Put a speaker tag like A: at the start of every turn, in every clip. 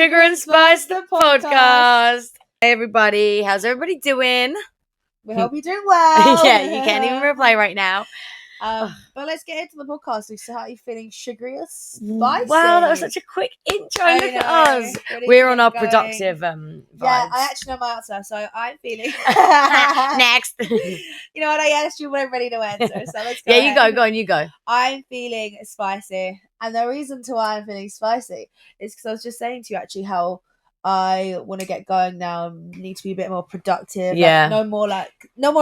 A: Sugar and Spice, the podcast. Hey, everybody. How's everybody doing?
B: We hope you're doing well.
A: Yeah, you can't even reply right now.
B: But let's get into the podcast. We start you feeling sugary or spicy.
A: Wow, that was such a quick intro.
B: I
A: Look
B: know.
A: at us.
B: Ready
A: We're
B: to
A: on
B: get
A: our
B: going.
A: productive vibes.
B: Yeah, I actually know my answer, so I'm feeling.
A: Next.
B: You know what? I asked you when I'm ready to answer, so let's go.
A: Yeah, you go on, you go.
B: I'm feeling spicy, and the reason to why I'm feeling spicy is because I was just saying to you actually how I want to get going now and need to be a bit more productive.
A: Yeah.
B: No more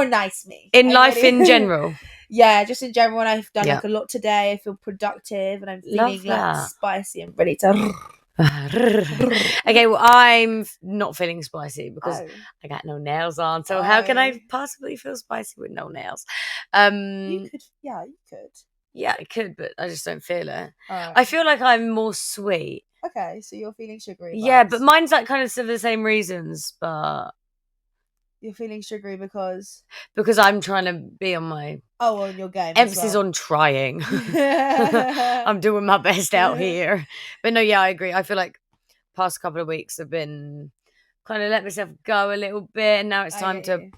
B: nice me.
A: In life in general.
B: Yeah, just in general, when I've done
A: Yeah.
B: like a lot today, I feel productive and I'm
A: Love
B: feeling like
A: that.
B: spicy and ready to.
A: Okay, well, I'm not feeling spicy because
B: Oh.
A: I got no nails on. So how can I possibly feel spicy with no nails?
B: You could.
A: Yeah, I could, but I just don't feel it.
B: Alright.
A: I feel like I'm more sweet.
B: Okay, so you're feeling sugary.
A: Yeah,
B: vibes.
A: but mine's like kind of for the same reasons, but
B: You're feeling sugary because
A: I'm trying to be on my
B: on your game.
A: emphasis on trying. I'm doing my best out here. But no, yeah, I agree. I feel like past couple of weeks have been kind of let myself go a little bit, and now it's time to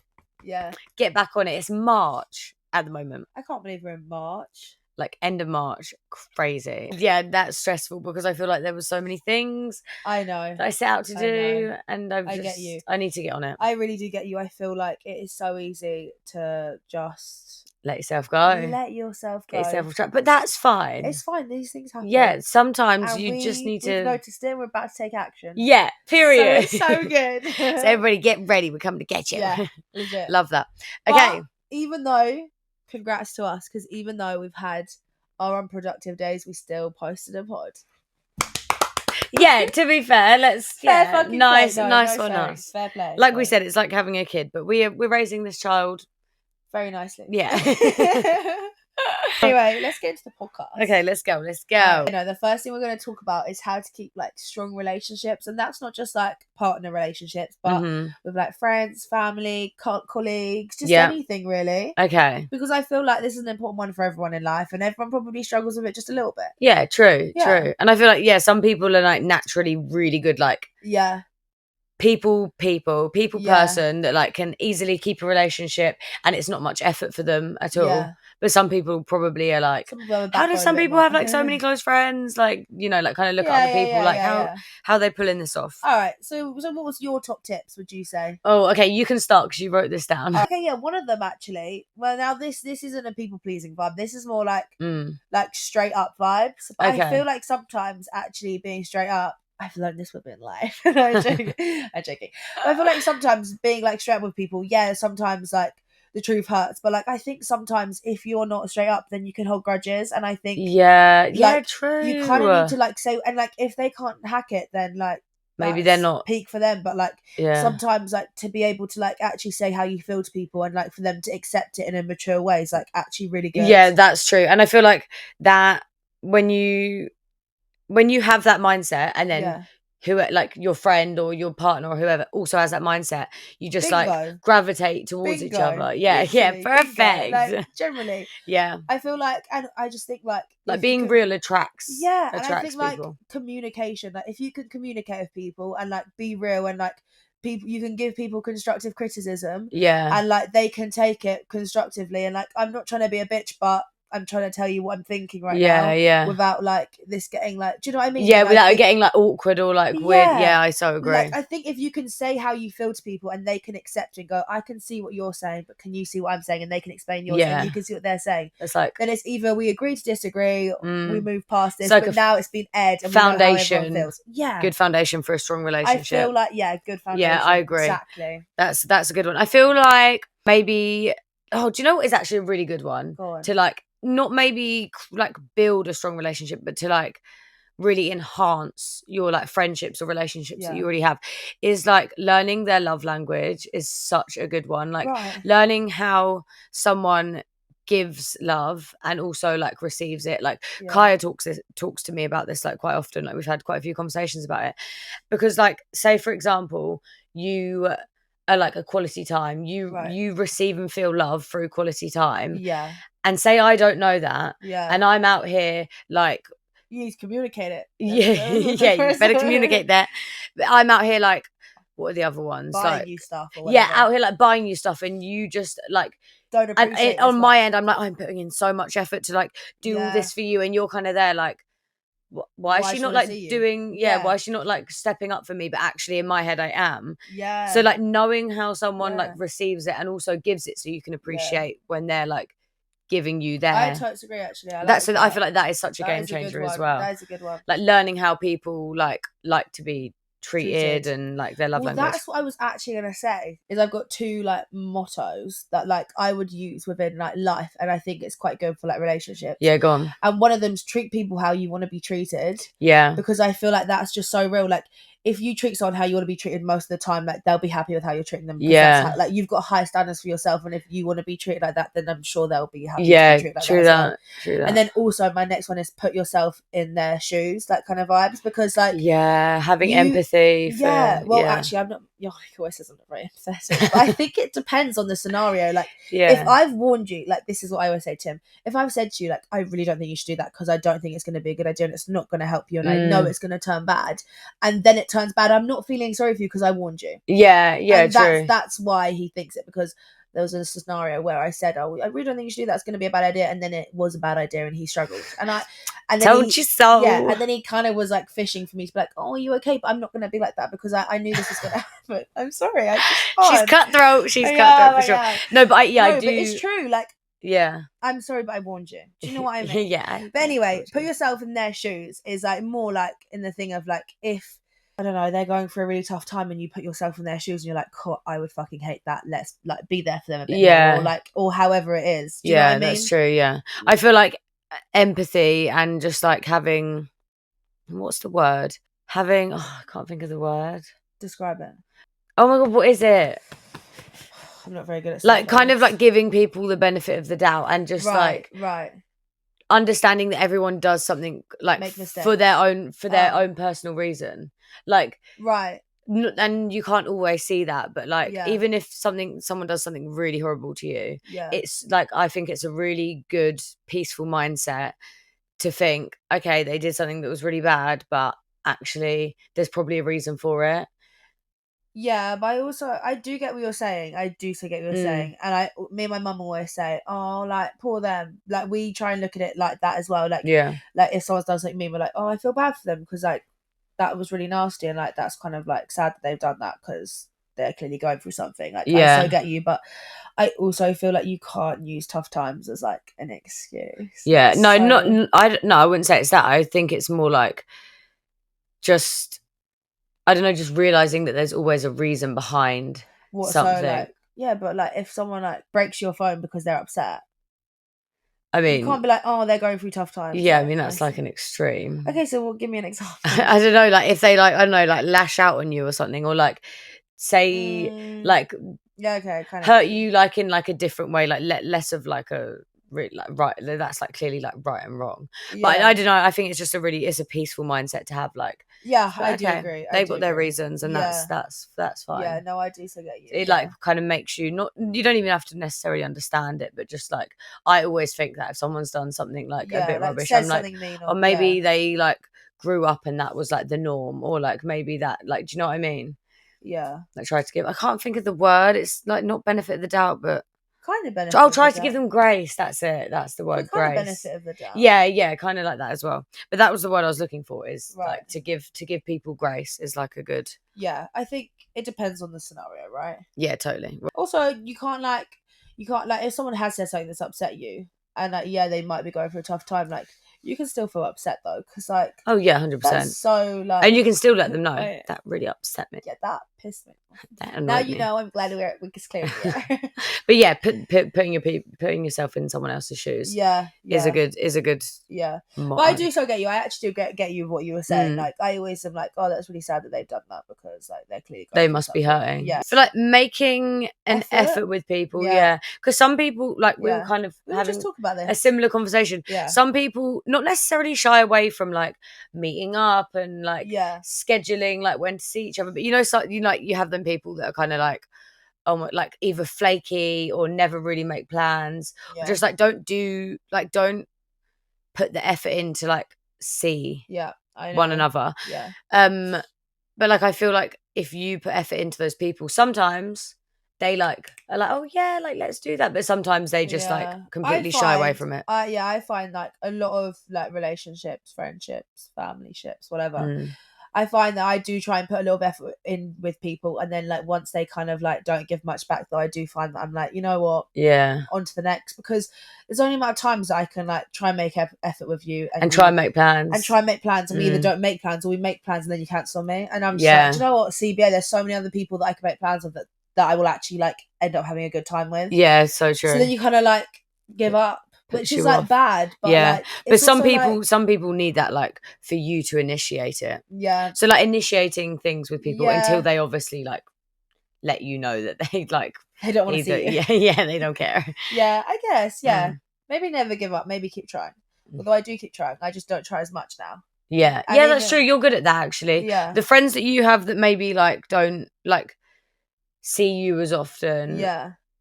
A: get back on it. It's March at the moment.
B: I can't believe we're in March.
A: Like end of March, crazy. Yeah, that's stressful because I feel like there were so many things
B: I know
A: that I set out to do, and I
B: get you.
A: I need to get on it.
B: I really do get you. I feel like it is so easy to just
A: let yourself go.
B: Let yourself go.
A: Get yourself off track, but that's fine.
B: It's fine. These things happen.
A: Yeah, sometimes
B: and
A: you just need to.
B: We've noticed it. We're about to take action.
A: Yeah, period.
B: So it's so good.
A: So everybody, get ready. We're coming to get you.
B: Yeah, legit.
A: Love that. Okay.
B: But even though, congrats to us, because even though we've had our unproductive days, we still posted a pod.
A: Yeah, to be fair, let's nice
B: on
A: us.
B: Fair play.
A: Like we said, it's like having a kid, but we're raising this child
B: very nicely.
A: Yeah.
B: Anyway, let's get into the podcast.
A: Okay, let's go.
B: The first thing we're going to talk about is how to keep like strong relationships, and that's not just like partner relationships, but with like friends, family, colleagues, just anything really.
A: Okay.
B: Because I feel like this is an important one for everyone in life, and everyone probably struggles with it just a little bit.
A: Yeah, true. And I feel like some people are like naturally really good, like people person that like can easily keep a relationship and it's not much effort for them at all. But some people probably are like, how do some people have like so many close friends, like, you know, like kind of look at other people, how they're pulling this off.
B: All right, so what was your top tips, would you say?
A: Oh, okay, you can start because you wrote this down.
B: Okay, one of them actually, well, now this isn't a people pleasing vibe, this is more like straight up vibes. But I feel like sometimes actually being straight up, I've learned this with in life. I'm joking. But I feel like sometimes being like straight up with people, sometimes like the truth hurts. But like I think sometimes if you're not straight up, then you can hold grudges. And I think
A: true.
B: You kind of need to like say, and like if they can't hack it, then like
A: maybe they're not
B: peak for them. But like sometimes like to be able to like actually say how you feel to people and like for them to accept it in a mature way is like actually really good.
A: Yeah, that's true. And I feel like that when you have that mindset and then who like your friend or your partner or whoever also has that mindset, you just like gravitate towards each other. Yeah, perfect.
B: Like, generally, I feel like, and I just think like
A: being real attracts.
B: And I think people. Like communication, like if you can communicate with people and like be real and like people, you can give people constructive criticism. And like they can take it constructively. And like I'm not trying to be a bitch, but I'm trying to tell you what I'm thinking right now without like this getting like, do you know what I mean?
A: Yeah, without it getting like awkward or like weird. Yeah, I so agree.
B: Like I think if you can say how you feel to people and they can accept and go, I can see what you're saying, but can you see what I'm saying? And they can explain yours and you can see what they're saying.
A: It's like,
B: then it's either we agree to disagree, we move past this,
A: like
B: but now it's been aired and
A: foundation.
B: We know how everyone feels. Yeah.
A: Good foundation for a strong relationship.
B: I feel like, good foundation.
A: Yeah, I agree.
B: Exactly.
A: That's a good one. I feel like maybe, do you know what is actually a really good one?
B: Go on.
A: To like, not maybe like build a strong relationship, but to like really enhance your like friendships or relationships that you already have, is like learning their love language is such a good one. Like learning how someone gives love and also like receives it. Like Kaya talks to me about this like quite often. Like we've had quite a few conversations about it, because like say for example you are like a quality time, you receive and feel love through quality time, and say I don't know that, and I'm out here like
B: You need to communicate it.
A: Yeah, yeah, you better communicate that. But I'm out here like, what are the other ones?
B: Buying
A: like
B: you stuff or whatever.
A: Yeah, out here like buying you stuff, and you just like
B: don't appreciate.
A: On my end, I'm like, I'm putting in so much effort to like do all this for you, and you're kind of there like, why is she not like doing? Why is she not like stepping up for me? But actually, in my head, I am.
B: Yeah.
A: So like knowing how someone like receives it and also gives it, so you can appreciate when they're like giving you their.
B: I totally agree. Actually,
A: I feel like that is such a game changer as well.
B: That is a good one.
A: Like learning how people like to be treated and like their love language.
B: That's what I was actually gonna say. Is I've got two like mottos that like I would use within like life, and I think it's quite good for like relationships.
A: Yeah, go on.
B: And one of them's treat people how you want to be treated.
A: Yeah,
B: because I feel like that's just so real. Like if you treat someone how you want to be treated most of the time, like they'll be happy with how you're treating them.
A: Yeah,
B: that's how, like you've got high standards for yourself, and if you want to be treated like that, then I'm sure they'll be happy.
A: Yeah,
B: to be treated like
A: true
B: that.
A: True that.
B: And then also my next one is put yourself in their shoes, that kind of vibes, because like
A: having empathy.
B: Actually, I'm not. Your voice isn't very empathetic. But I think it depends on the scenario. Like if I've warned you, like this is what I always say, Tim. If I've said to you, like I really don't think you should do that because I don't think it's going to be a good idea and it's not going to help you, and I know it's going to turn bad, and then it turns bad, I'm not feeling sorry for you because I warned you.
A: And
B: true. That's why he thinks it, because there was a scenario where I said, "Oh, I really don't think you should do that. It's going to be a bad idea," and then it was a bad idea, and he struggled. And then
A: told you so.
B: Yeah, and then he kind of was like fishing for me to be like, "Oh, are you okay?" But I'm not going to be like that because I knew this was going to happen. I'm sorry.
A: She's cutthroat. She's cutthroat for sure. No, but I do.
B: But it's true. Like,
A: yeah,
B: I'm sorry, but I warned you. Do you know what I mean?
A: Yeah.
B: But anyway, put yourself in their shoes is like more like in the thing of like if. I don't know, they're going through a really tough time and you put yourself in their shoes and you're like, cool, I would fucking hate that. Let's like be there for them a bit more, or however it is. Do you know what I mean?
A: That's true, yeah. I feel like empathy and just like having, what's the word? I can't think of the word.
B: Describe it.
A: Oh my God, what is it?
B: I'm not very good at
A: like kind of like giving people the benefit of the doubt and just
B: right
A: understanding that everyone does something like for their own personal reason, like and you can't always see that, but like even if someone does something really horrible to you, it's like I think it's a really good peaceful mindset to think, okay, they did something that was really bad, but actually there's probably a reason for it.
B: Yeah, but I do get what you're saying. And me and my mum always say, oh, like, poor them. Like, we try and look at it like that as well. Like, like if someone does something mean, we're like, oh, I feel bad for them because, like, that was really nasty. And, like, that's kind of, like, sad that they've done that because they're clearly going through something. Like, I so get you. But I also feel like you can't use tough times as, like, an excuse.
A: Yeah. No, I wouldn't say it's that. I think it's more like just... I don't know, just realizing that there's always a reason behind something.
B: So, like, yeah, but like if someone like breaks your phone because they're upset,
A: I mean,
B: you can't be like, oh, they're going through tough times.
A: Yeah, I mean that's like an extreme.
B: Okay, so give me an example.
A: I don't know, like if they like, I don't know, like lash out on you or something, or like say like
B: kind of
A: hurt you like in like a different way, like less of like a really like right. That's like clearly like right and wrong. But I don't know. I think it's just it's a peaceful mindset to have. Like
B: I do agree.
A: They've got their reasons, and that's fine.
B: Yeah, no, I do so get you.
A: It like kind of makes you you don't even have to necessarily understand it, but just like I always think that if someone's done something like a bit rubbish, I'm like, mean or maybe they like grew up and that was like the norm, or like maybe that like, do you know what I mean?
B: Yeah.
A: Like try to give. I can't think of the word. It's like not benefit of the doubt, but.
B: Kind of benefit.
A: I'll try to give them grace. That's it. That's the word, grace.
B: Benefit of the doubt.
A: Yeah, kind of like that as well. But that was the word I was looking for. Is like to give people grace is like a good.
B: Yeah, I think it depends on the scenario, right?
A: Yeah, totally.
B: Also, you can't like if someone has said something that's upset you, and like they might be going through a tough time, like. You can still feel upset though, because like
A: 100%.
B: So like,
A: and you can still let them know that really upset me.
B: Yeah, that pissed me.
A: Now
B: you know. I'm glad we can clear it.
A: But yeah, putting yourself in someone else's shoes. Is a good.
B: Yeah, but I do so get you. I actually do get you what you were saying. Like I always am like, oh, that's really sad that they've done that because like they're clearly
A: they must be hurting. Yeah, so like making an effort with people. Yeah, because some people like we were kind of having
B: just talk about this.
A: A similar conversation. Yeah, some people not necessarily shy away from like meeting up and like scheduling like when to see each other, but you know, so you have them people that are kind of like like either flaky or never really make plans, or just like don't put the effort into like see
B: I know.
A: one another.
B: Yeah.
A: But like I feel like if you put effort into those people, sometimes they like are like, oh yeah, like let's do that, but sometimes they just like completely shy away from it.
B: I find like a lot of like relationships, friendships, family ships, whatever. I find that I do try and put a little bit of effort in with people, and then like once they kind of like don't give much back, though, I do find that I'm like, you know what, on to the next, because there's only amount of times that I can like try and make effort with you
A: and try and make plans
B: and we either don't make plans or we make plans and then you cancel on me, and I'm just like, do you know what, CBA, there's so many other people that I can make plans with that I will actually like end up having a good time with.
A: Yeah, so true.
B: So then you kind of like give up, which is like bad, but like,
A: but some people need that, like for you to initiate it. So like initiating things with people until they obviously like let you know that they like
B: they don't want to see you.
A: Yeah, they don't care.
B: I guess maybe never give up, maybe keep trying, although I do keep trying, I just don't try as much now.
A: That's true, you're good at that actually. The friends that you have that maybe like don't like see you as often,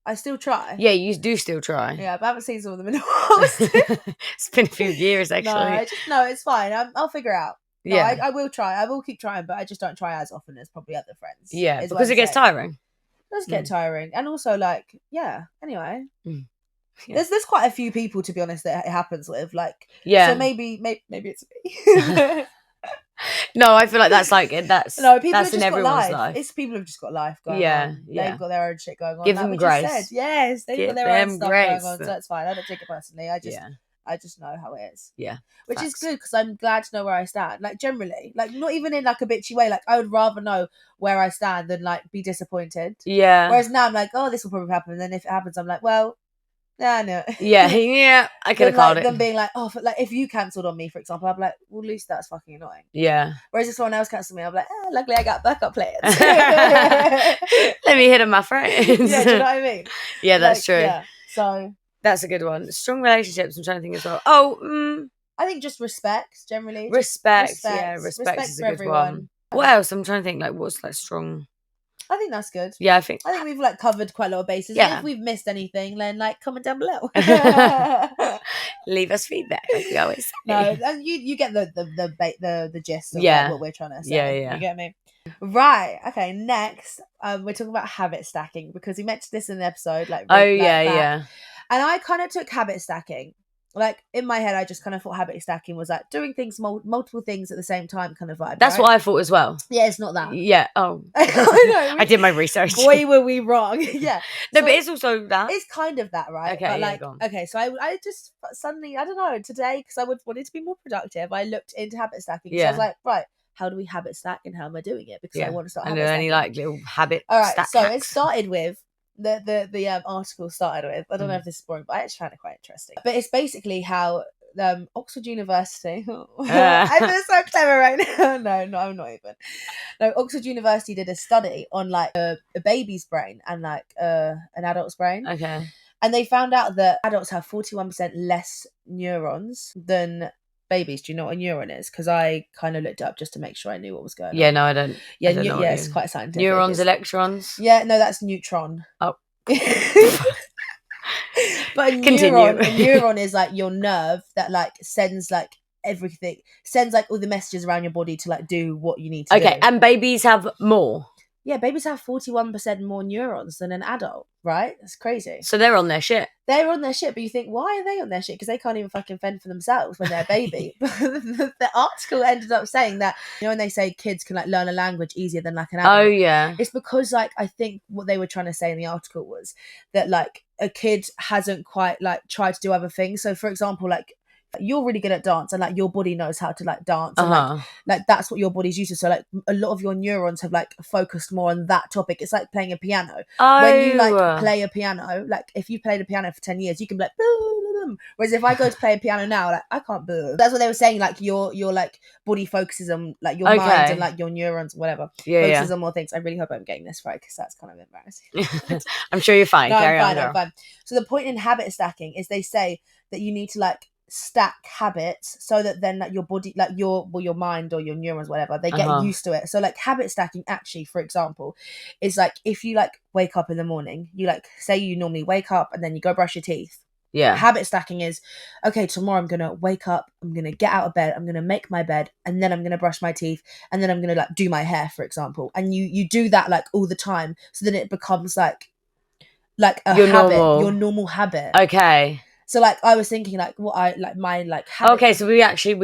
B: I still try.
A: Yeah, you do still try.
B: Yeah, but I haven't seen some of them in a while.
A: It's been a few years actually.
B: No, it's fine. I'll figure it out. No, I will try. I will keep trying, but I just don't try as often as probably other friends.
A: Yeah, because it gets tiring.
B: It does get tiring, and also like anyway. There's quite a few people, to be honest, that it happens with. Like, so maybe it's me.
A: No, I feel like that's like that's
B: no, people
A: that's
B: have just
A: in everyone's
B: got
A: life.
B: It's people who've just got life going on. They've got their own shit going on.
A: Give them grace.
B: Said. Yes, they've got their own stuff going on, so that's fine. I don't take it personally. I just know how it is.
A: Yeah,
B: which is good, because I'm glad to know where I stand. Like generally, like not even in like a bitchy way. Like I would rather know where I stand than like be disappointed.
A: Yeah.
B: Whereas now I'm like, oh, this will probably happen. And then if it happens, I'm like, well. Yeah, no.
A: Yeah, I could have called it.
B: Them being like, oh, like if you cancelled on me, for example, I'd be like, well, Lucy, that's fucking annoying.
A: Yeah.
B: Whereas if someone else cancelled me, I'd be like, luckily I got backup plans.
A: Let me hit on my friends.
B: Yeah, do you know what I mean?
A: Yeah, that's true.
B: Yeah, so
A: that's a good one. Strong relationships, I'm trying to think as well. Oh,
B: I think just respect generally.
A: Respect is a good one. What else? I'm trying to think. Like, what's like strong?
B: I think that's good.
A: Yeah, I think
B: we've like covered quite a lot of bases. Yeah. If we've missed anything, then like comment down below.
A: Leave us feedback, like we always say.
B: No, you get the gist of like, what we're trying to say.
A: Yeah.
B: You get me? Right. Okay. Next, we're talking about habit stacking, because we mentioned this in the episode. Like,
A: yeah.
B: And I kind of took habit stacking. Like in my head, I just kind of thought habit stacking was like doing things, multiple things at the same time, kind of vibe.
A: That's what I thought as well.
B: Yeah, it's not that.
A: Yeah. Oh,
B: I know.
A: I did my research.
B: Boy, were we wrong. Yeah.
A: No, but it's also that.
B: It's kind of that, right?
A: Okay.
B: But like,
A: go on.
B: Okay. So I just suddenly, I don't know, today, because I wanted to be more productive, I looked into habit stacking. So I was like, right, how do we habit stack and how am I doing it? Because I want to start.
A: And any like little habit.
B: All right. So
A: hacks.
B: it started with. The article started with, I don't know if this is boring, but I actually found it quite interesting. But it's basically how Oxford University. I feel so clever right now. No, I'm not even. No, Oxford University did a study on like a baby's brain and like an adult's brain.
A: Okay.
B: And they found out that adults have 41% less neurons than babies. Do you know what a neuron is? Because I kind of looked it up just to make sure I knew what was going on.
A: Yeah, no, I don't.
B: Yeah, it's quite scientific.
A: Neurons, electrons.
B: Yeah, no, that's neutron.
A: Oh.
B: But a neuron is like your nerve that like sends like everything, sends like all the messages around your body to like do what you need to do.
A: Okay, and babies have more.
B: Yeah, babies have 41% more neurons than an adult, right? That's crazy.
A: So they're on their shit.
B: They're on their shit, but you think, why are they on their shit? Because they can't even fucking fend for themselves when they're a baby. The article ended up saying that, you know, when they say kids can like learn a language easier than like an adult.
A: Oh, yeah.
B: It's because like, I think what they were trying to say in the article was that like a kid hasn't quite like tried to do other things. So for example, like, you're really good at dance and like your body knows how to like dance and like that's what your body's used to, so like a lot of your neurons have like focused more on that topic. It's like playing a piano. When you like play a piano, like if you played a piano for 10 years you can be like boom. Whereas if I go to play a piano now, like I can't boom. That's what they were saying, like your like body focuses on like your mind and like your neurons, whatever, focuses on more things. I really hope I'm getting this right, because that's kind of embarrassing.
A: I'm sure you're fine.
B: No,
A: Carry
B: I'm
A: on.
B: fine. So the point in habit stacking is they say that you need to like stack habits so that then like your body, like your mind or your neurons, whatever, they get used to it. So like habit stacking actually, for example, is like if you like wake up in the morning, you like say you normally wake up and then you go brush your teeth,
A: Yeah.
B: Habit stacking is, okay, tomorrow I'm going to wake up, I'm going to get out of bed, I'm going to make my bed, and then I'm going to brush my teeth, and then I'm going to like do my hair, for example. And you do that like all the time. So then it becomes like a
A: your
B: habit,
A: normal.
B: your normal habit.
A: Okay.
B: So like I was thinking like what I like my like habit.
A: Okay, so we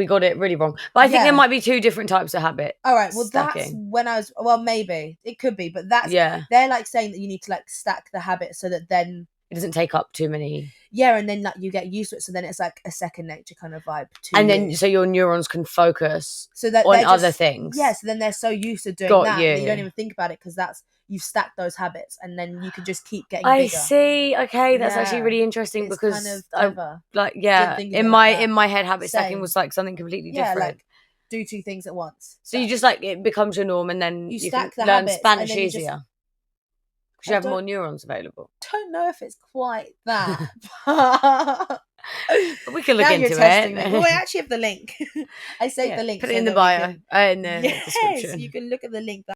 A: got it really wrong. But I think there might be two different types of habit.
B: All right, well
A: stacking.
B: That's when I was maybe it could be, but that's they're like saying that you need to like stack the habit so that then
A: it doesn't take up too many.
B: Yeah, and then like you get used to it, so then it's like a second nature kind of vibe to
A: and then so your neurons can focus
B: so that
A: on other things.
B: Yeah, so then they're so used to doing that you don't even think about it because that's you've stacked those habits, and then you can just keep getting bigger.
A: I see. Okay, that's actually really interesting because
B: kind of clever.
A: In my head, habit stacking was like something completely different.
B: Like do two things at once.
A: So you just like it becomes your norm, and then you stack the learn Spanish easier because you have more neurons available.
B: I don't know if it's quite that.
A: But we can look into it.
B: Well, I actually have the link. I saved the link.
A: Put it in the bio in the description.
B: You can look at the link.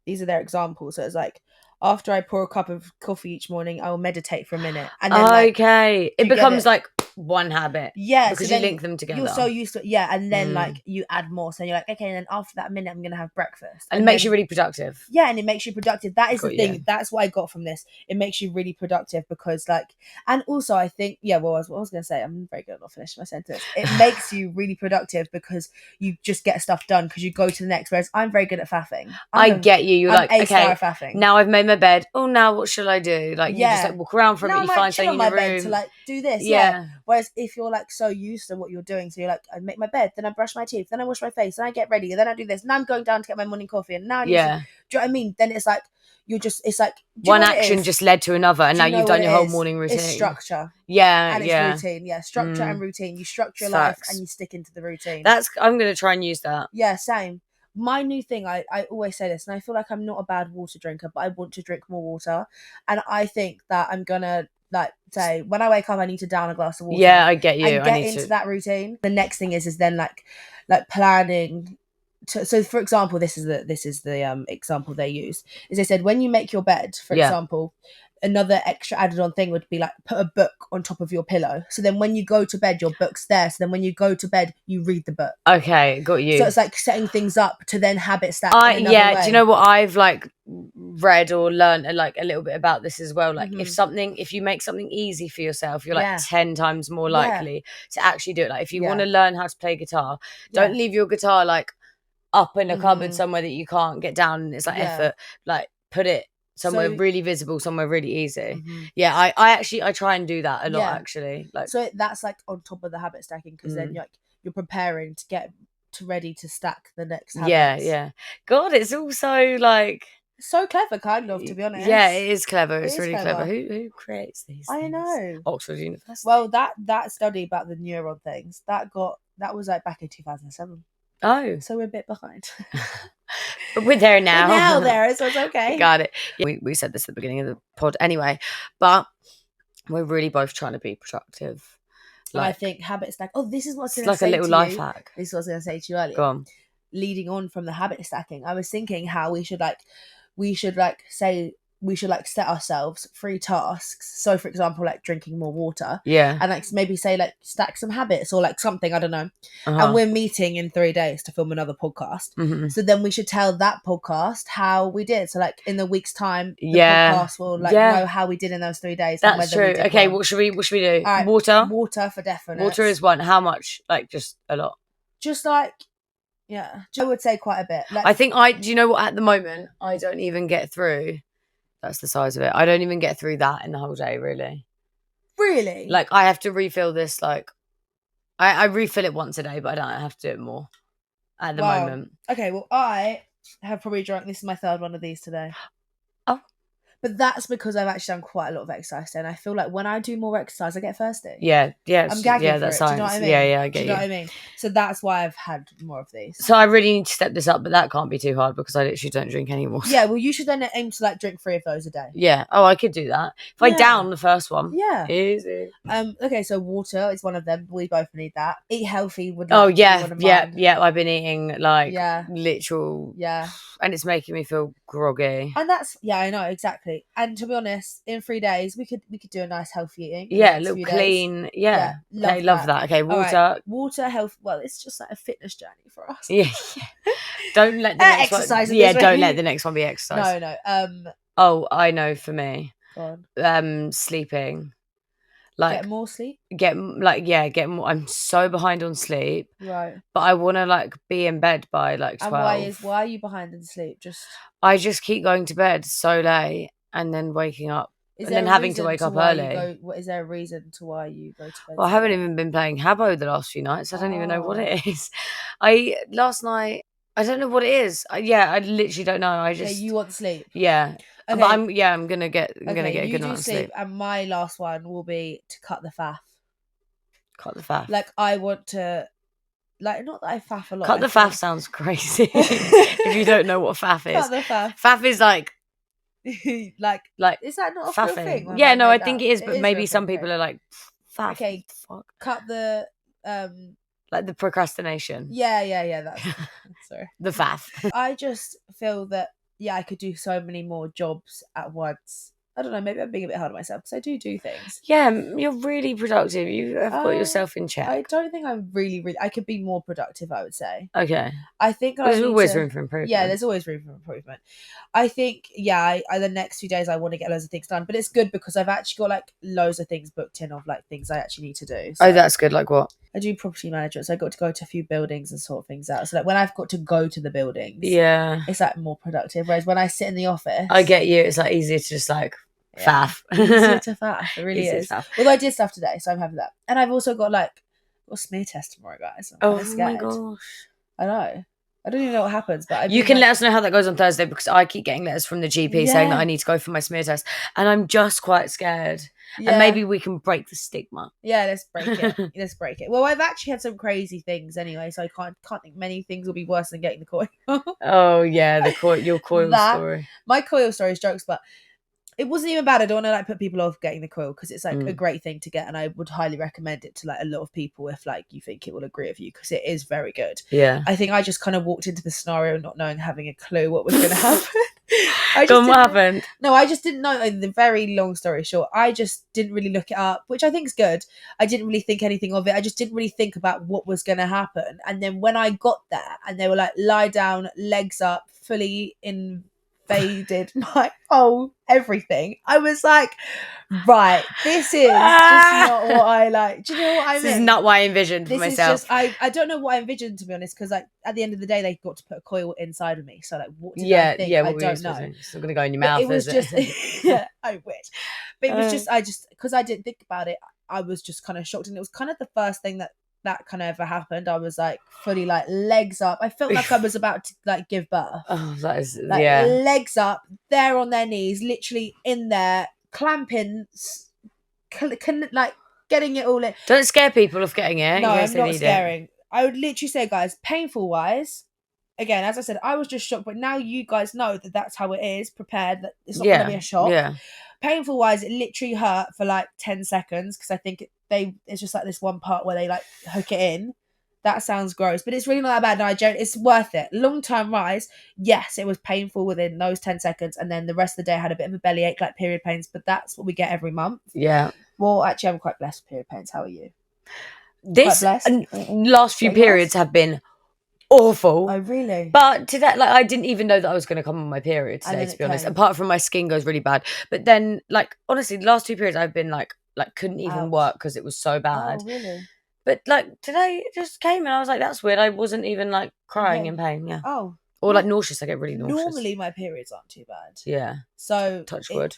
B: These are their examples. So it's like, after I pour a cup of coffee each morning, I will meditate for a minute. And then it becomes
A: like one habit.
B: Yeah.
A: Because you link them together.
B: You're so used to it. Yeah. And then like you add more. So you're like, okay, and then after that minute, I'm going to have breakfast.
A: And it makes you really productive.
B: Yeah. And it makes you productive. That is the thing. That's what I got from this. It makes you really productive because like, and also I think, what I was going to say, I'm very good at not finishing my sentence. It makes you really productive because you just get stuff done because you go to the next. Whereas I'm very good at faffing.
A: I get you. You're like, okay,
B: faffing.
A: Now I've made my bed. Oh, now what shall I do? Like you just like walk around for a bit. You find something in your room
B: to like do this. Yeah. Whereas if you're like so used to what you're doing, so you're like, I make my bed, then I brush my teeth, then I wash my face, then I get ready, and then I do this, and I'm going down to get my morning coffee, and now I need to, do you know what I mean? Then it's like it's like
A: one action just led to another, and now you've done your whole morning routine.
B: It's structure.
A: Yeah,
B: and it's routine. Yeah, structure and routine. You structure your life and you stick into the routine.
A: I'm gonna try and use that.
B: Yeah, same. My new thing, I always say this, and I feel like I'm not a bad water drinker, but I want to drink more water, and I think that I'm gonna like say when I wake up I need to down a glass of water.
A: Yeah, I get you.
B: And get into that routine. The next thing is then like planning. So for example, this is the example they use is they said when you make your bed, for example, another extra added on thing would be like put a book on top of your pillow. So then when you go to bed, your book's there. So then when you go to bed, you read the book. Okay, got you. So it's like setting things up to then habit stack. Way. Do you know what I've like read or learned like a little bit about this as well? Like if you make something easy for yourself, you're like 10 times more likely to actually do it. Like if you want to learn how to play guitar, don't leave your guitar like up in a cupboard somewhere that you can't get down and it's like effort. Like put it somewhere really visible, somewhere really easy. I actually try and do that a lot actually. Like so that's like on top of the habit stacking because then you're preparing to get to ready to stack the next habits. God, it's also like so clever, kind of, to be honest. Yeah, it is clever. It's really clever. Who creates these things? I know. Oxford University. Well, that study about the neuron things that was like back in 2007. Oh, so we're a bit behind. But we're there now. We're now there, so it's okay. Got it. We said this at the beginning of the pod anyway, but we're really both trying to be productive. Like, I think habit stack. Oh, this is what's going to say to you. It's like a little life hack. This is what I was going to say to you earlier. Go on. Leading on from the habit stacking, I was thinking how we should set ourselves 3 tasks. So for example, like drinking more water. Yeah. And like maybe say like stack some habits or like something, I don't know. And we're meeting in 3 days to film another podcast. So then we should tell that podcast how we did. So like in the week's time, the podcast will like know how we did in those 3 days. That's and true. Okay, what should we do? Right, water for definite. Water is one. How much? Like just a lot. Just like I would say quite a bit. Like, I think do you know what, at the moment I don't even get through. That's the size of it. I don't even get through that in the whole day, really. Really? Like, I have to refill this, like... I refill it once a day, but I don't have to do it more at the moment. Okay, well, I have probably drunk... This is my 3rd one of these today. Oh. But that's because I've actually done quite a lot of exercise today, and I feel like when I do more exercise, I get thirsty. Yeah. I'm gagging for it. Do you know what I mean? Yeah, I get you. Do you know what I mean? So that's why I've had more of these. So I really need to step this up, but that can't be too hard because I literally don't drink anymore. Yeah, well, you should then aim to like drink 3 of those a day. Yeah. Oh, I could do that. If I down the first one. Yeah. Easy. Okay, so water is one of them. We both need that. Eat healthy would like yeah. I've been eating like literal and it's making me feel groggy. And that's I know exactly. exactly. And to be honest, in 3 days we could do a nice healthy eating.
A: Yeah, a little clean.
B: Days.
A: Yeah. Okay, love that. Okay, water.
B: Right. Water, health. Well, it's just like a fitness journey for us.
A: Yeah. Don't let the next
B: exercise
A: one. Yeah, don't let the next one be exercise.
B: No.
A: Oh, I know. For me,
B: go on.
A: Sleeping. Like
B: get more sleep.
A: Get more. I'm so behind on sleep.
B: Right.
A: But I want to like be in bed by like 12.
B: And why are you behind in sleep?
A: I just keep going to bed so late and then waking up. And then having to wake up early.
B: Is there a reason to why you go to bed?
A: Well, I haven't even been playing Habbo the last few nights. I don't even know what it is. Last night, I don't know what it is. I literally don't know.
B: you want sleep.
A: Yeah.
B: Okay.
A: But I'm gonna get a good night's sleep.
B: And my last one will be to cut the faff.
A: Cut the faff.
B: Like I want to, like not that I faff a lot.
A: Cut the faff sounds crazy. If you don't know what faff is.
B: Cut the faff.
A: Faff is like
B: like is that not a real thing?
A: Yeah, no, I think it is, but maybe some people are like faff.
B: Okay, fuck. Cut the
A: like the procrastination.
B: Yeah. That's sorry.
A: The faff.
B: I just feel that I could do so many more jobs at once. I don't know, maybe I'm being a bit hard on myself because I do things.
A: Yeah, you're really productive. You have got yourself in check.
B: I don't think I'm really, I could be more productive, I would say.
A: Okay.
B: I think
A: there's always room for improvement.
B: Yeah, there's always room for improvement. I think, the next few days I want to get loads of things done, but it's good because I've actually got like loads of things booked in of like things I actually need to do. So
A: that's good. Like what?
B: I do property management, so I got to go to a few buildings and sort things out. So like when I've got to go to the buildings, it's like more productive. Whereas when I sit in the office,
A: I get you. It's like easier to just like faff.
B: Easier to faff. It really is. Although I did stuff today, so I'm happy with that. And I've also got a smear test tomorrow, guys.
A: Oh my gosh!
B: I know. I don't even know what happens, but
A: you can let us know how that goes on Thursday because I keep getting letters from the GP saying that I need to go for my smear test, and I'm just quite scared. Yeah. And maybe we can break the stigma.
B: Yeah, let's break it. Let's break it. Well, I've actually had some crazy things anyway, so I can't think many things will be worse than getting the coil.
A: Oh yeah, your coil story.
B: My coil story is jokes, but it wasn't even bad. I don't want to put people off getting the coil because it's a great thing to get, and I would highly recommend it to a lot of people if you think it will agree with you because it is very good.
A: Yeah.
B: I think I just kind of walked into the scenario not having a clue what was going to happen.
A: What happened?
B: No, I just didn't know. The very long story short, I just didn't really look it up, which I think is good. I didn't really think anything of it. I just didn't really think about what was going to happen. And then when I got there and they were like, lie down, legs up, fully invaded my whole everything, I was like, right, this is just not what I like. Do you know what I mean?
A: This is not what I envisioned for myself.
B: I don't know what I envisioned, to be honest, because at the end of the day they got to put a coil inside of me, so what did I think? I don't know.
A: It's not going to go in your mouth,
B: is it? Yeah, I wish. But it was because I didn't think about it, I was just kind of shocked, and it was kind of the first thing that kind of ever happened. I was like fully legs up. I felt like I was about to give birth.
A: Oh, that is
B: legs up, they're on their knees, literally in there, clamping, getting it all in.
A: Don't scare people off getting it.
B: No, I'm not scaring. I would literally say, guys, painful wise, again, as I said, I was just shocked, but now you guys know that that's how it is. Prepared that it's not going to be a shock.
A: Yeah.
B: Painful wise, it literally hurt for 10 seconds because I think it's just this one part where they hook it in. That sounds gross, but it's really not that bad. No, it's worth it. Long time rise, yes, it was painful within those 10 seconds, and then the rest of the day I had a bit of a bellyache, period pains, but that's what we get every month.
A: Yeah.
B: Well, actually, I'm quite blessed with period pains. How are you?
A: This last few periods have been awful.
B: Oh, really?
A: But to that, I didn't even know that I was going to come on my period today, to be honest. Apart from my skin goes really bad. But then, honestly, the last 2 periods I've been couldn't even work because it was so bad.
B: Oh, really?
A: But today it just came and I was like, that's weird. I wasn't even crying in pain. Yeah.
B: Oh.
A: Or nauseous. I get really nauseous.
B: Normally my periods aren't too bad.
A: Yeah.
B: So
A: touch wood.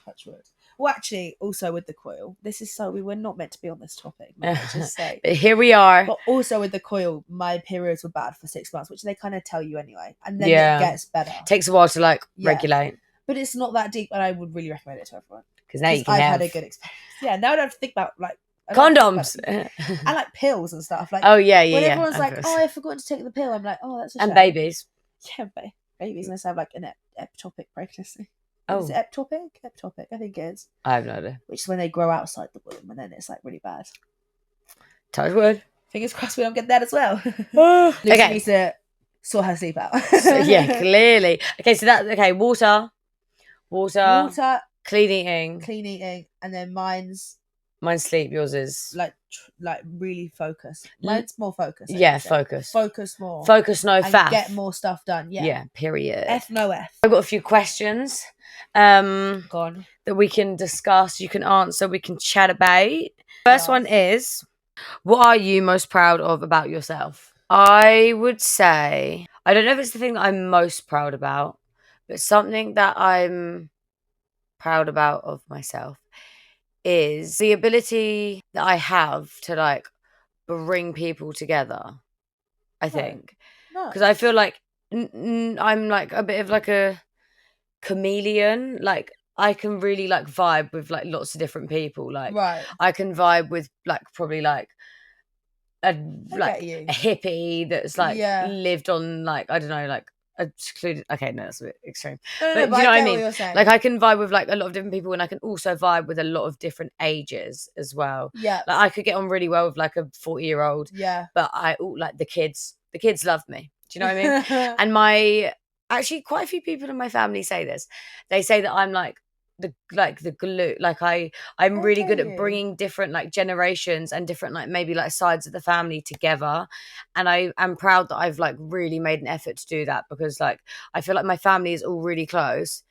B: Touch wood. Well, actually, also with the coil, we were not meant to be on this topic. Just say.
A: But here we are.
B: But also with the coil, my periods were bad for 6 months, which they kind of tell you anyway, and then it gets better.
A: Takes a while to regulate.
B: But it's not that deep, and I would really recommend it to everyone.
A: Because now I've
B: had a good experience. Yeah, now I don't have to think about
A: condoms
B: and pills and stuff.
A: Oh yeah.
B: When everyone's I forgot to take the pill, I'm like, oh, that's a shame.
A: And babies.
B: Yeah, babies unless I have an ectopic pregnancy.
A: Oh,
B: is it ectopic? Ectopic, I think it is.
A: I have no idea.
B: Which is when they grow outside the womb, and then it's really bad.
A: Touch wood.
B: Fingers crossed we don't get that as well.
A: Lucie
B: needs to sort her sleep out.
A: So, yeah, clearly. Okay, so water. Water, clean eating,
B: and then mine's
A: sleep. Yours is
B: like really focus. Mine's more focus.
A: Focus
B: more.
A: Focus, no
B: and
A: faff.
B: Get more stuff done. Yeah.
A: Period.
B: F no F.
A: I've got a few questions that we can discuss. You can answer. We can chat about. First one is, what are you most proud of about yourself? I would say, I don't know if it's the thing that I'm most proud about, but something that I'm proud about of myself is the ability that I have to like bring people together. I think because I feel like I'm like a bit of like a chameleon. Like I can really like vibe with like lots of different people. Like I can vibe with like probably like a hippie that's like lived on like I don't know like a secluded. Okay, no, that's a bit extreme. But do you know what I mean? Like I can vibe with like a lot of different people, and I can also vibe with a lot of different ages as well.
B: Yeah,
A: like I could get on really well with like a 40-year-old.
B: Yeah,
A: but I like the kids. The kids love me. Do you know what I mean? And my actually quite a few people in my family say this. They say that I'm like the glue. Like I'm really good at bringing different like generations and different like maybe like sides of the family together, and I am proud that I've like really made an effort to do that, because like I feel like my family is all really close.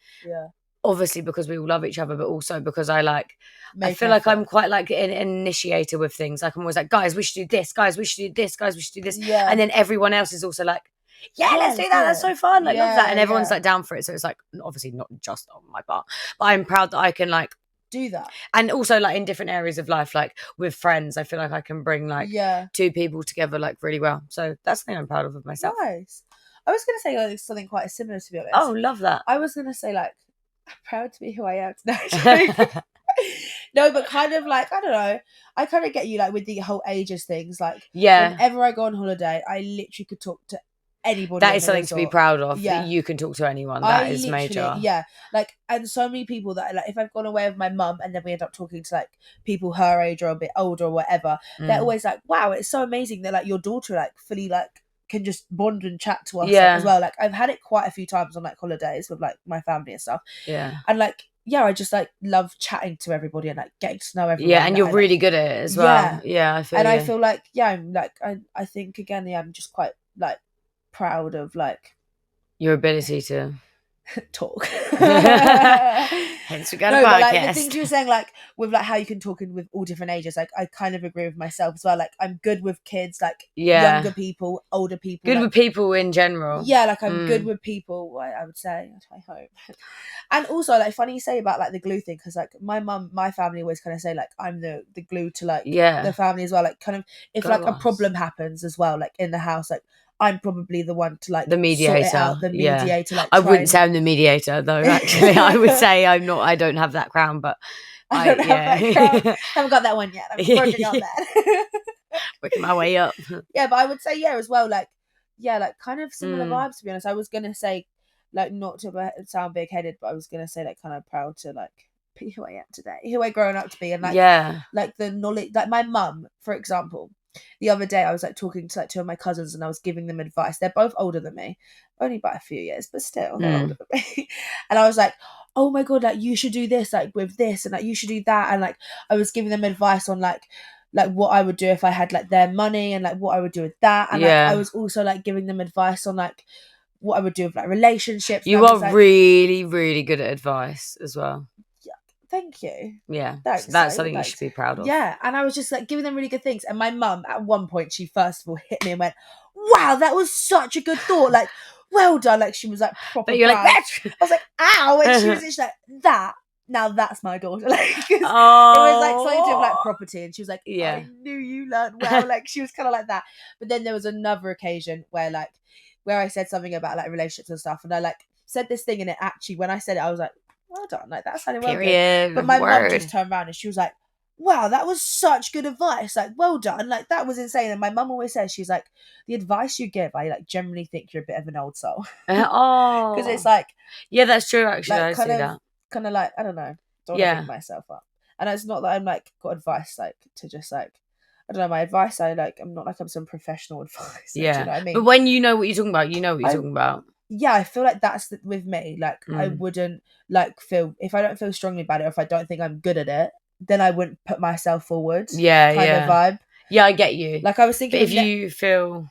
A: Obviously because we all love each other, but also because I feel like I'm quite like an initiator with things. Like I'm always like, guys, we should do this, guys, we should do this, guys, we should do this. And then everyone else is also like, let's do that. That's so fun. I love that. And everyone's like down for it. So it's like obviously not just on my part, but I'm proud that I can like
B: do that.
A: And also like in different areas of life, like with friends, I feel like I can bring like two people together like really well. So that's the thing I'm proud of myself.
B: Nice. I was gonna say like something quite similar, to be honest.
A: Oh, love that.
B: I was gonna say like, I'm proud to be who I am today. No, but kind of like, I don't know, I kind of get you like with the whole ages things. Like whenever I go on holiday, I literally could talk to anybody.
A: That is something to be proud of. That you can talk to anyone. That is major.
B: Like, and so many people that like, if I've gone away with my mum and then we end up talking to like people her age or a bit older or whatever, they're always like, wow, it's so amazing that like your daughter like fully like can just bond and chat to us as well. Like I've had it quite a few times on like holidays with like my family and stuff. And like I just like love chatting to everybody and like getting to know everyone.
A: And you're really good at it as well. I feel
B: I feel like I'm like I think again I'm just quite like proud of like
A: your ability to
B: talk.
A: Hence we got a podcast.
B: But like the things you were saying, like with like how you can talk with all different ages, like I kind of agree with myself as well. Like I'm good with kids, like younger people, older people.
A: Good
B: like,
A: with people in general.
B: Like I'm good with people, I would say. I hope. And also like funny you say about like the glue thing, because like my family always kind of say like I'm the glue to like the family as well. Like kind of if like a problem happens as well, like in the house, like I'm probably the one to like
A: the mediator.
B: Sort it out, the mediator. Like
A: I wouldn't say I'm the mediator though. Actually, I would say I'm not. I don't have that crown, but
B: I don't have that crown. Haven't got that one yet. I'm working on that.
A: Working my way up.
B: But I would say as well. Like like kind of similar vibes. To be honest, I was gonna say like not to sound big headed, but I was gonna say like kind of proud to like be who I am today, who I grown up to be, and like like the knowledge. Like my mum, for example. The other day I was like talking to like two of my cousins and I was giving them advice. They're both older than me, only by a few years, but still they're older than me. And I was like, oh my god, like you should do this, like with this, and like you should do that. And like I was giving them advice on like what I would do if I had like their money and like what I would do with that. And like I was also like giving them advice on like what I would do with like relationships.
A: You are like, really, really good at advice as well.
B: Thank you.
A: Thanks. That's something you should be proud of.
B: And I was just like giving them really good things. And my mum at one point, she first of all hit me and went, wow, that was such a good thought. Like, well done. Like she was like proper.
A: But you're
B: proud.
A: Like,
B: I was like, ow. And she was just like, that. Now that's my daughter. Like, it was like something to do with like property. And she was like, I knew you learned well. Like she was kind of like that. But then there was another occasion where I said something about like relationships and stuff. And I like said this thing and it actually, when I said it, I was like, well done, like that sounded well good. But my mum just turned around and she was like, wow, that was such good advice, like well done, like that was insane. And my mum always says, she's like, the advice you give, I like generally think you're a bit of an old soul. Because it's like
A: that's true actually.
B: Like,
A: I see that
B: kind of like I don't know, don't want to pick myself up. And it's not that I'm like got advice like to just like I don't know, my advice, I'm not like I'm some professional advice. Do you know what I mean?
A: But when you know what you're talking about, you know what you're talking about.
B: yeah, I feel like that's with me. Like, I wouldn't like feel, if I don't feel strongly about it, or if I don't think I'm good at it, then I wouldn't put myself forward.
A: Yeah,
B: kind of vibe.
A: Yeah, I get you.
B: Like, I was thinking,
A: but if you feel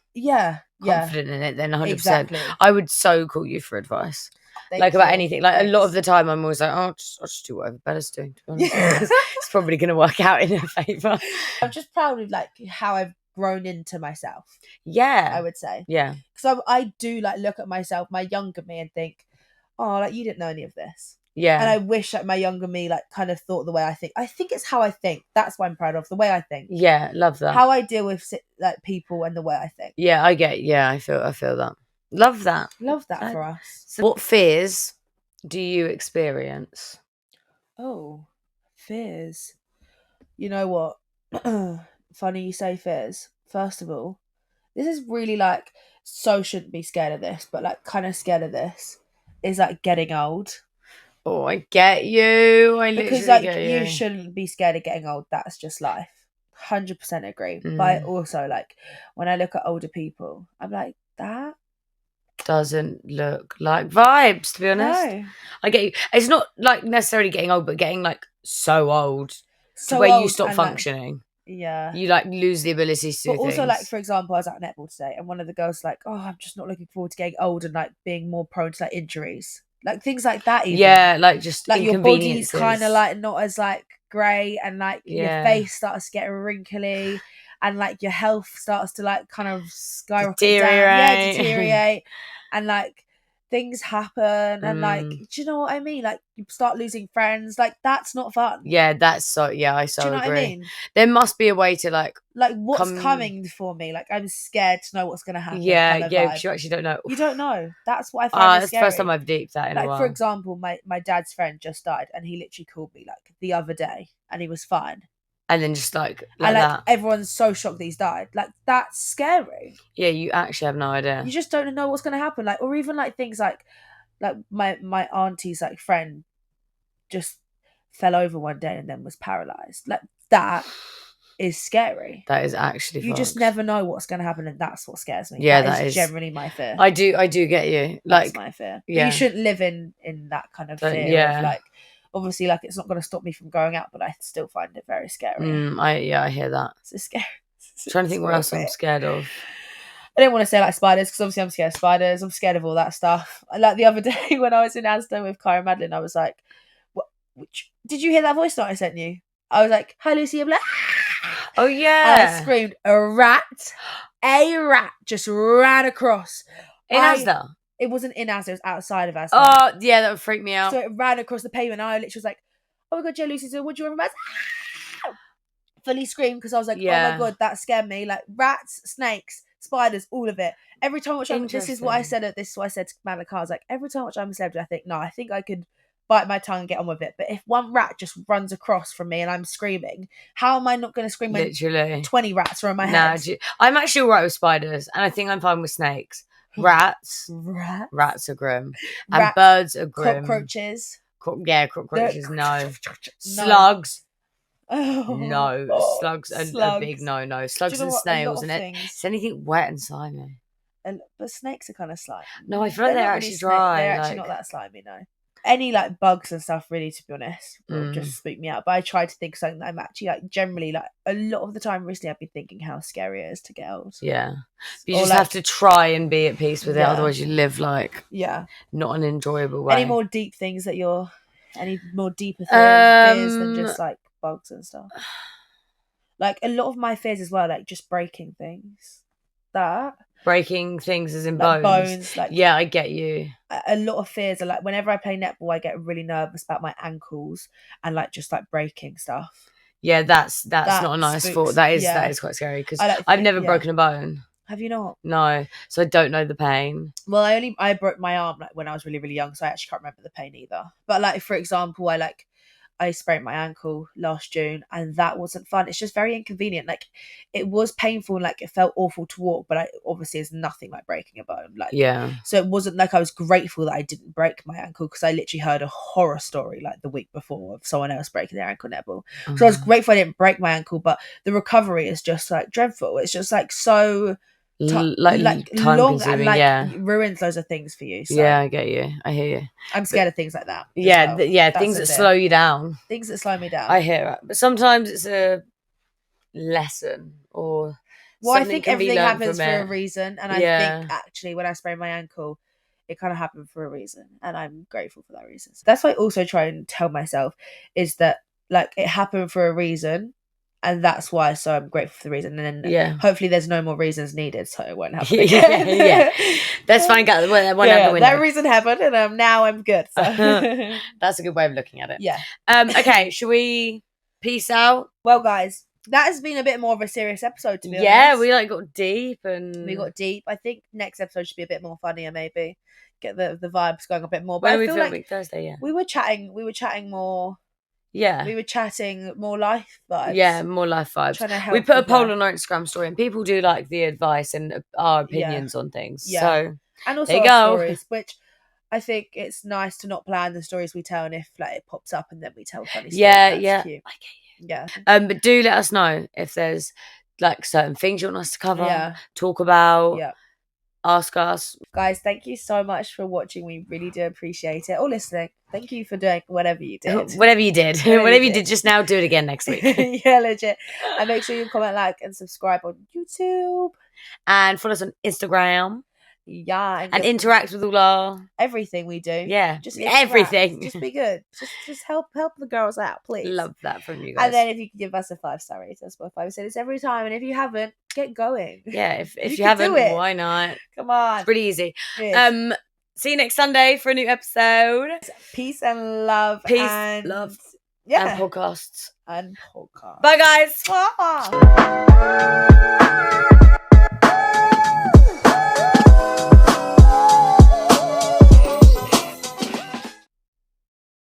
A: confident in it, then 100%. Exactly. I would so call you for advice. Thank you. About anything. Like, a lot of the time, I'm always like, I'll just do whatever Bella's doing, to be honest. Because it's probably going to work out in her favour.
B: I'm just proud of like how I've grown into myself.
A: Yeah.
B: I would say.
A: Yeah.
B: Because I do like look at myself, my younger me, and think, oh, like, you didn't know any of this.
A: Yeah.
B: And I wish like my younger me like kind of thought the way I think. I think it's how I think. That's what I'm proud of, the way I think.
A: Yeah, love that.
B: How I deal with like people and the way I think.
A: Yeah, I feel that. Love that.
B: Love that for us.
A: So what fears do you experience?
B: Oh, fears. You know what? Funny you say fears. First of all, this is really like, so shouldn't be scared of this, but like kind of scared of this, is like getting old.
A: Oh, I get you. I literally
B: because like
A: get
B: you shouldn't be scared of getting old. That's just life. 100% agree. But I also like, when I look at older people, I'm like, that
A: doesn't look like vibes, to be honest.
B: No.
A: I get you. It's not like necessarily getting old, but getting like so old to where you stop functioning.
B: Like, yeah.
A: You like lose the ability to do things. But
B: also, like, for example, I was at netball today, and one of the girls was like, oh, I'm just not looking forward to getting old and like being more prone to like injuries. Like things like that even.
A: Yeah, like just
B: like your body's kind of like not as like grey, and like your face starts getting wrinkly, and like your health starts to like kind of skyrocket down. Yeah, deteriorate. And like things happen, and like, do you know what I mean? Like, you start losing friends. Like, that's not fun.
A: Yeah, that's so. Yeah, I so agree. Do you know what I mean? There must be a way to like
B: what's coming for me. Like, I'm scared to know what's going to happen.
A: Yeah, because you actually don't know.
B: You don't know. That's what I find.
A: That's scary. The first time I've deeped that in a while.
B: For example, my dad's friend just died, and he literally called me like the other day, and he was fine. And then just like that. Everyone's so shocked that he's died. Like, that's scary.
A: Yeah, you actually have no idea.
B: You just don't know what's going to happen. Like, or even like things like my auntie's like friend just fell over one day and then was paralyzed. Like, that is scary.
A: That is actually
B: you just never know what's going to happen, and that's what scares me.
A: Yeah,
B: that is generally my fear.
A: I do get you. Like,
B: that's my fear. Yeah, but you shouldn't live in that kind of fear. Yeah, of like, obviously, like, it's not going to stop me from going out, but I still find it very scary.
A: I hear that.
B: It's scary.
A: I'm trying to think what else I'm scared of.
B: I don't want to say like spiders, because obviously I'm scared of spiders. I'm scared of all that stuff. Like the other day when I was in Asda with Kyra and Madeline, I was like, "What? Did you hear that voice note I sent you?" I was like, "Hi, Lucie Bella."
A: Oh yeah!
B: And I screamed, "A rat just ran across
A: in Asda."
B: It wasn't in Asda, it was outside of Asda.
A: Oh yeah, that would freak me out.
B: So it ran across the pavement, and I literally was like, "Oh my god, yeah, Lucie, so what do you want from us?" Fully screamed, because I was like, "Oh my god, that scared me!" Like, rats, snakes, spiders, all of it. Every time I watch, this is what I said to Malika. I was like, every time I watch I'm a Celebrity, I think, no, I think I could bite my tongue and get on with it. But if one rat just runs across from me and I'm screaming, how am I not going to scream when
A: literally
B: 20 rats are on my head?
A: I'm actually alright with spiders, and I think I'm fine with snakes. Rats are grim, and birds are grim.
B: Cockroaches,
A: cockroaches. No. Slugs. Oh, no, slugs are a big no. Slugs and snails, and it's anything wet and slimy.
B: But snakes are kind of slimy.
A: No, I feel like they're actually dry.
B: They're actually not that slimy, no. Any like bugs and stuff, really, to be honest, will just spook me out. But I try to think something that I'm actually like, generally, like, a lot of the time recently, I've been thinking how scary it is to get old.
A: Yeah, but you just have to try and be at peace with it, otherwise you live like not an enjoyable way.
B: Any more deep things that any more deeper fears than just like bugs and stuff? Like, a lot of my fears as well, like just breaking things.
A: Breaking things as in
B: like
A: bones.
B: Like,
A: yeah, I get you.
B: A lot of fears are like, whenever I play netball, I get really nervous about my ankles and like just like breaking stuff.
A: Yeah, that's not a nice thought. That is quite scary, because I've never broken a bone.
B: Have you not?
A: No, so I don't know the pain.
B: Well, I broke my arm like when I was really, really young, so I actually can't remember the pain either. But like, for example, I sprained my ankle last June, and that wasn't fun. It's just very inconvenient. Like, it was painful, and like it felt awful to walk, but obviously it's nothing like breaking a bone. Like, yeah. So it wasn't like I was grateful that I didn't break my ankle, because I literally heard a horror story like the week before of someone else breaking their ankle netball. Mm-hmm. So I was grateful I didn't break my ankle, but the recovery is just like dreadful. It's just like so
A: like time
B: long
A: consuming,
B: and like
A: yeah.
B: ruins loads of things for you. So.
A: Yeah, I get you. I hear you.
B: I'm scared of things like that.
A: Yeah,
B: well.
A: things that slow you down.
B: Things that slow me down.
A: I hear it, but sometimes it's a lesson or.
B: Well, I think everything happens for a reason, and I think actually when I sprained my ankle, it kind of happened for a reason, and I'm grateful for that reason. So that's what I also try and tell myself is that like it happened for a reason. And that's why, so I'm grateful for the reason. And then hopefully there's no more reasons needed, so it won't happen again.
A: Yeah. Let's find out one out the window.
B: That reason happened, and now I'm good. So.
A: That's a good way of looking at it.
B: Yeah.
A: Okay, should we peace out?
B: Well, guys, that has been a bit more of a serious episode, to be honest.
A: Yeah, we got deep.
B: I think next episode should be a bit more funnier, maybe. Get the vibes going a bit more.
A: But I feel like Thursday, yeah.
B: We were chatting more.
A: Yeah.
B: We were chatting more life vibes.
A: Yeah, more life vibes.
B: Trying to help
A: we put a poll on our Instagram story and people do like the advice and our opinions on things.
B: Yeah.
A: So
B: and also our stories, which I think it's nice to not plan the stories we tell, and if like it pops up and then we tell funny stories. That's cute. I get you. Yeah.
A: But do let us know if there's like certain things you want us to cover, talk about. Yeah. Ask us.
B: Guys, thank you so much for watching. We really do appreciate it. Or listening. Thank you for doing whatever you did.
A: Whatever you did. Whatever you did just now, do it again next week.
B: Yeah, legit. And make sure you comment, like, and subscribe on YouTube.
A: And follow us on Instagram.
B: Yeah.
A: And interact with all our...
B: everything we do.
A: Yeah.
B: Just
A: everything.
B: Just be good. Just help the girls out, please.
A: Love that from you guys.
B: And then if you can give us a 5-star rating on Spotify, we say this every time. And if you haven't, get going.
A: Yeah, if you haven't, why not?
B: Come on.
A: It's pretty easy. See you next Sunday for a new episode.
B: Peace and love.
A: Love. Yeah. And podcasts.
B: Bye, guys.
A: Bye.